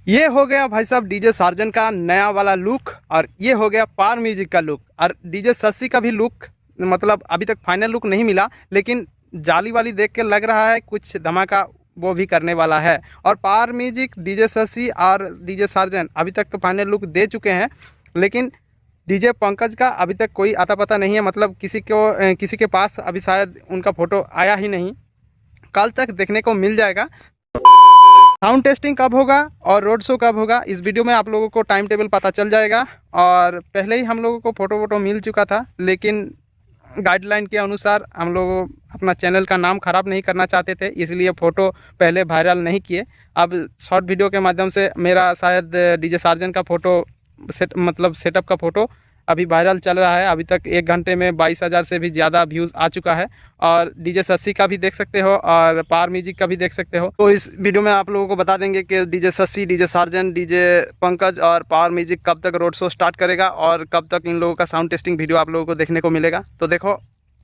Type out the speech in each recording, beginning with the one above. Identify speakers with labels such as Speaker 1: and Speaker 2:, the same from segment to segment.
Speaker 1: ये हो गया भाई साहब डीजे सार्जन का नया वाला लुक, और ये हो गया पार म्यूजिक का लुक, और डीजे शशि का भी लुक। मतलब अभी तक फाइनल लुक नहीं मिला, लेकिन जाली वाली देख के लग रहा है कुछ धमाका वो भी करने वाला है। और पार म्यूजिक, डीजे शशि और डीजे सार्जन अभी तक तो फाइनल लुक दे चुके हैं, लेकिन डीजे पंकज का अभी तक कोई आता पता नहीं है। मतलब किसी के पास अभी शायद उनका फ़ोटो आया ही नहीं, कल तक देखने को मिल जाएगा। साउंड टेस्टिंग कब होगा और रोड शो कब होगा, इस वीडियो में आप लोगों को टाइम टेबल पता चल जाएगा। और पहले ही हम लोगों को फ़ोटो मिल चुका था, लेकिन गाइडलाइन के अनुसार हम लोग अपना चैनल का नाम ख़राब नहीं करना चाहते थे, इसलिए फ़ोटो पहले वायरल नहीं किए। अब शॉर्ट वीडियो के माध्यम से मेरा शायद डीजे सार्जन का फ़ोटो सेटअप का फ़ोटो अभी वायरल चल रहा है। अभी तक 1 घंटे में 22,000 से भी ज़्यादा व्यूज़ आ चुका है। और डीजे शशि का भी देख सकते हो और पावर म्यूजिक का भी देख सकते हो। तो इस वीडियो में आप लोगों को बता देंगे कि DJ Shashi, DJ surgeon, DJ Pankaj और पावर म्यूजिक कब तक रोड शो स्टार्ट करेगा और कब तक इन लोगों का साउंड टेस्टिंग वीडियो आप लोगों को देखने को मिलेगा। तो देखो,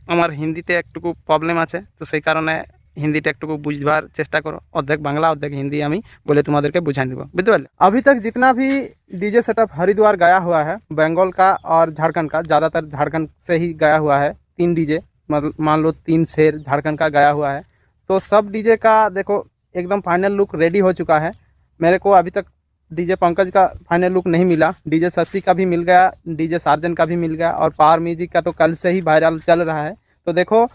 Speaker 1: हमार हिंदीते एकटुकू प्रॉब्लेम आछे, तो সেই কারণে হিন্দিটা একটুকু বুঝবার চেষ্টা করো। অর্ধেক বাংলা অর্ধেক হিন্দি আমি बोले तुम्हारे बुझा देव, बुझते पारे। अभी तक जितना भी डीजे सेटअप हरिद्वार गया हुआ है, बंगाल का और झारखंड का, ज़्यादातर झारखंड से ही गया हुआ है। 3 डीजे, मतलब मान लो 3 शेर झारखंड का गया हुआ है। तो सब डीजे का देखो एकदम फाइनल लुक रेडी हो चुका है। मेरे को अभी तक डीजे पंकज का फाइनल लुक नहीं मिला, डीजे शशि का भी मिल गया, डीजे सार्जन का भी मिल गया, और पावर म्यूजिक का तो कल से ही वायरल चल रहा है। तो देखो,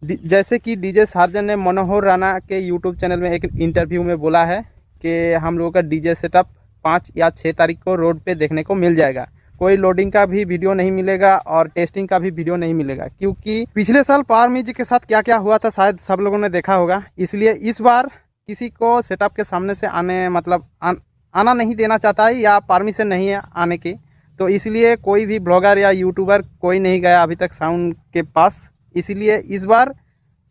Speaker 1: जैसे कि डीजे सार्जन ने मनोहर राणा के यूट्यूब चैनल में एक इंटरव्यू में बोला है कि हम लोगों का डीजे सेटअप 5 या 6 तारीख को रोड पे देखने को मिल जाएगा। कोई लोडिंग का भी वीडियो नहीं मिलेगा और टेस्टिंग का भी वीडियो नहीं मिलेगा, क्योंकि पिछले साल पावर म्यूजिक के साथ क्या क्या हुआ था शायद सब लोगों ने देखा होगा। इसलिए इस बार किसी को सेटअप के सामने से आना नहीं देना चाहता है, या परमिशन नहीं है आने की। तो इसलिए कोई भी ब्लॉगर या यूट्यूबर कोई नहीं गया अभी तक साउंड के पास। इसलिए इस बार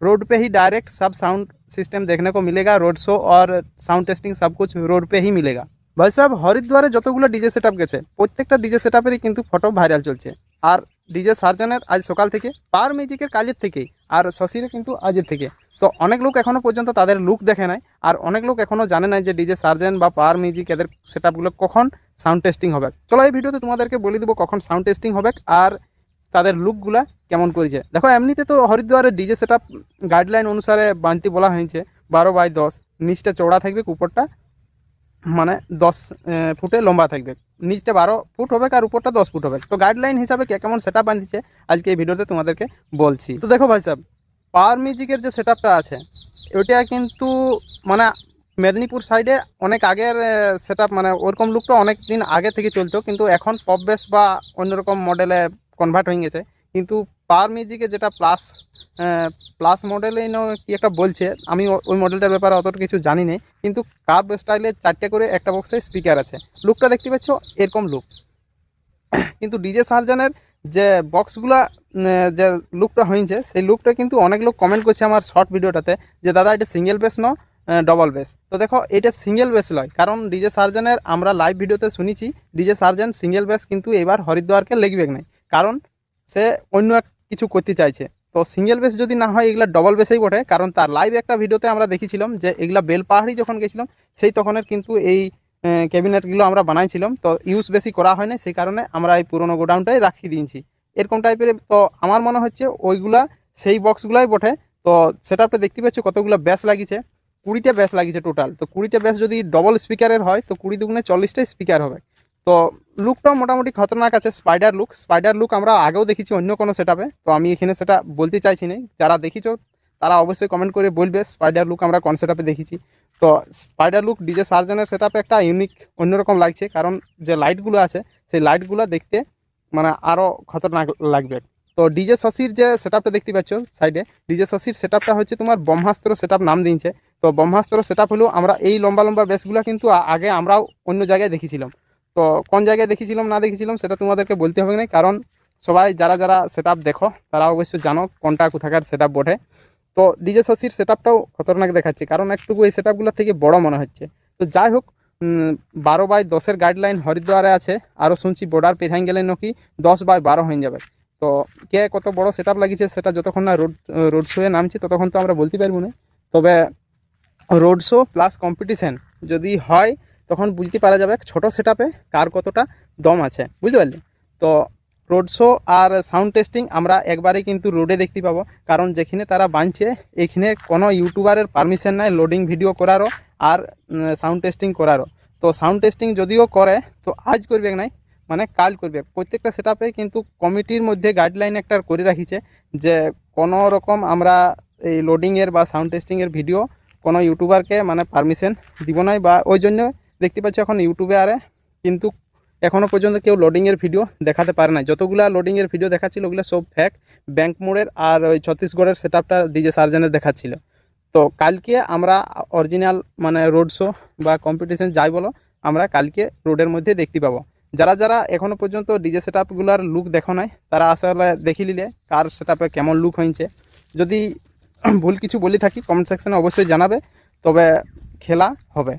Speaker 1: रोड पे ही डायरेक्ट सब साउंड सिस्टम देखने को मिलेगा। रोड शो और साउंड टेस्टिंग सब कुछ रोड पे ही मिलेगा। भाई साहब, हरिद्वारे যতগুলো ডিজে সেটআপ গেছে প্রত্যেকটা ডিজে সেটআপেরই কিন্তু ফটো ভাইরাল চলছে। আর ডিজে সার্জনের আজ সকাল থেকে, পাওয়ার মিউজিকের কালের থেকে, আর শশীর কিন্তু আজের থেকে। তো অনেক লোক এখনও পর্যন্ত তাদের লুক দেখে নাই, আর অনেক লোক এখনও জানে না যে ডিজে সার্জন বা পাওয়ার মিউজিক এদের সেটআপগুলো কখন সাউন্ড টেস্টিং হবে। চলো এই ভিডিওতে তোমাদেরকে বলে দেবো কখন সাউন্ড টেস্টিং হবে আর তাদের লুকগুলা কেমন করেছে। দেখো, এমনিতে তো হরিদ্বারের ডিজে সেটআপ গাইডলাইন অনুসারে বানতে বলা হয়েছে 12x10, নিচটা চওড়া থাকবে, উপরটা মানে 10 ফুটে লম্বা থাকবে। নিচটা 12 ফুট হবে আর উপরটা 10 ফুট হবে। তো গাইডলাইন হিসাবে কেমন সেটআপ বাঁধিছে আজকে এই ভিডিওতে তোমাদেরকে বলছি। তো দেখো ভাই সাহেব, পাওয়ার মিউজিকের যে সেটআপটা আছে ওইটা কিন্তু মানে মেদিনীপুর সাইডে অনেক আগের সেটআপ, মানে ওরকম লুকটা অনেক দিন আগে থেকে চলতো, কিন্তু এখন পপ বেস বা অন্যরকম মডেলে কনভার্ট হয়ে গেছে। কিন্তু পাওয়ার মিউজিকে যেটা প্লাস মডেলে কি একটা বলছে, আমি ওই মডেলটার ব্যাপারে অতটা কিছু জানি না, কিন্তু কার্ভ স্টাইলে 4টে করে একটা বক্সে স্পিকার আছে। লুকটা দেখতে পাচ্ছ এরকম লুক। কিন্তু ডিজে সার্জনের যে বক্সগুলা যে লুকটা হয়েছে সেই লুকটা কিন্তু অনেক লোক কমেন্ট করছে আমার শর্ট ভিডিওটাতে যে দাদা এটা সিঙ্গেল বেস ন ডবল বেস। তো দেখো, এটা সিঙ্গেল বেস লয়, কারণ ডিজে সার্জনের আমরা লাইভ ভিডিওতে শুনেছি ডিজে সার্জন সিঙ্গেল বেস কিন্তু এবার হরিদ্বারকে লেগবে নাই, কারণ সে অন্য এক কিছু করতে চাইছে। তো সিঙ্গেল বেস যদি না হয় এগুলা ডবল বেসেই বটে, কারণ তার লাইভ একটা ভিডিওতে আমরা দেখেছিলাম যে এগুলা বেলপাহাড়ি যখন গেছিলাম সেই তখনের কিন্তু এই ক্যাবিনেটগুলো আমরা বানাইছিলাম। তো ইউজ বেশি করা হয় না, সেই কারণে আমরা এই পুরোনো গোডাউনটাই রাখিয়ে দিয়েছি এরকম টাইপের। তো আমার মনে হচ্ছে ওইগুলা সেই বক্সগুলাই বটে। তো সেটআপটা দেখতে পাচ্ছ কতগুলো ব্যাস লাগিয়েছে, 20টা ব্যাস লাগিয়েছে টোটাল। তো 20টা ব্যাস যদি ডবল স্পিকারের হয় তো 20 দুগুণে 40টা স্পিকার হবে। তো লুকটাও মোটামুটি খতরনাক আছে, স্পাইডার লুক আমরা আগেও দেখেছি অন্য কোনো সেটআপে। তো আমি এখানে সেটা বলতে চাইছি না, যারা দেখেছো তারা অবশ্যই কমেন্ট করে বলবে স্পাইডার লুক আমরা কোন সেটআপে দেখেছি। তো স্পাইডার লুক ডিজে সার্জনের সেটআপে একটা ইউনিক অন্যরকম লাগছে, কারণ যে লাইটগুলো আছে সেই লাইটগুলো দেখতে মানে আরও খতরনাক লাগবে। তো ডিজে শশীর যে সেটআপটা দেখতে পাচ্ছ সাইডে, ডিজে শশীর সেটআপটা হচ্ছে তোমার ব্রহ্মাস্ত্র সেটআপ নাম দিয়েছে। তো ব্রহ্মাস্ত্র সেটআপ হলো আমরা এই লম্বা লম্বা বেসগুলো কিন্তু আগে আমরাও অন্য জায়গায় দেখেছিলাম। তো কোন জায়গায় দেখেছিলাম না দেখেছিলাম সেটা তোমাদেরকে বলতে হবে না, কারণ সবাই যারা সেটআপ দেখো তারা অবশ্যই জানো কোনটা কোথাকার সেটআপ বটে। তো ডিজে শশীর সেটআপটাও খতরনাক দেখাচ্ছে, কারণ একটু এই সেটআপগুলোর থেকে বড় মনে হচ্ছে। তো যাই হোক, 12x10 গাইডলাইন হরিদ্বারে আছে, আরও শুনছি বর্ডার পেরিয়ে গেলে নাকি 10x12 হয়ে যাবে। তো কে কত বড় সেটআপ লাগিয়েছে সেটা যতক্ষণ না রোড শোয়ে নামছে ততক্ষণ তো আমরা বলতে পারবো না। তবে রোড শো প্লাস কম্পিটিশান যদি হয় তখন বুঝতে পারা যাবে ছোটো সেটআপে কার কতটা দম আছে, বুঝতে পারলি। তো রোড শো আর সাউন্ড টেস্টিং আমরা একবারেই কিন্তু রোডে দেখতে পাবো, কারণ যেখানে তারা বাঁধছে এখানে কোনো ইউটিউবারের পারমিশন নাই লোডিং ভিডিও করারও আর সাউন্ড টেস্টিং করারও। তো সাউন্ড টেস্টিং যদিও করে তো আজ করবে নাই, মানে কাল করবে। প্রত্যেকটা সেটআপে কিন্তু কমিটির মধ্যে গাইডলাইন একটা করে রাখিছে যে কোনো রকম আমরা এই লোডিংয়ের বা সাউন্ড টেস্টিংয়ের ভিডিও কোনো ইউটিউবারকে মানে পারমিশন দিব নাই, বা ওই জন্য দেখতে পাচ্ছ এখন ইউটিউবে আরে কিন্তু এখনও পর্যন্ত কেউ লোডিংয়ের ভিডিও দেখাতে পারে না। যতগুলা লোডিংয়ের ভিডিও দেখাচ্ছিল ওগুলো সব ফেক, ব্যাঙ্ক মোড়ের আর ওই ছত্তিশগড়ের সেটআপটা ডিজে সার্জেনের দেখাচ্ছিল। তো কালকে আমরা অরিজিনাল মানে রোড শো বা কম্পিটিশন যাই বলো, আমরা কালকে রোডের মধ্যে দেখতে পাবো। যারা যারা এখনও পর্যন্ত ডিজে সেটআপগুলোর লুক দেখো নাই তারা আসলে দেখি নিলে কার সেটআপে কেমন লুক হয়েছে। যদি ভুল কিছু বলি থাকি কমেন্ট সেকশনে অবশ্যই জানাবে, তবে খেলা হবে।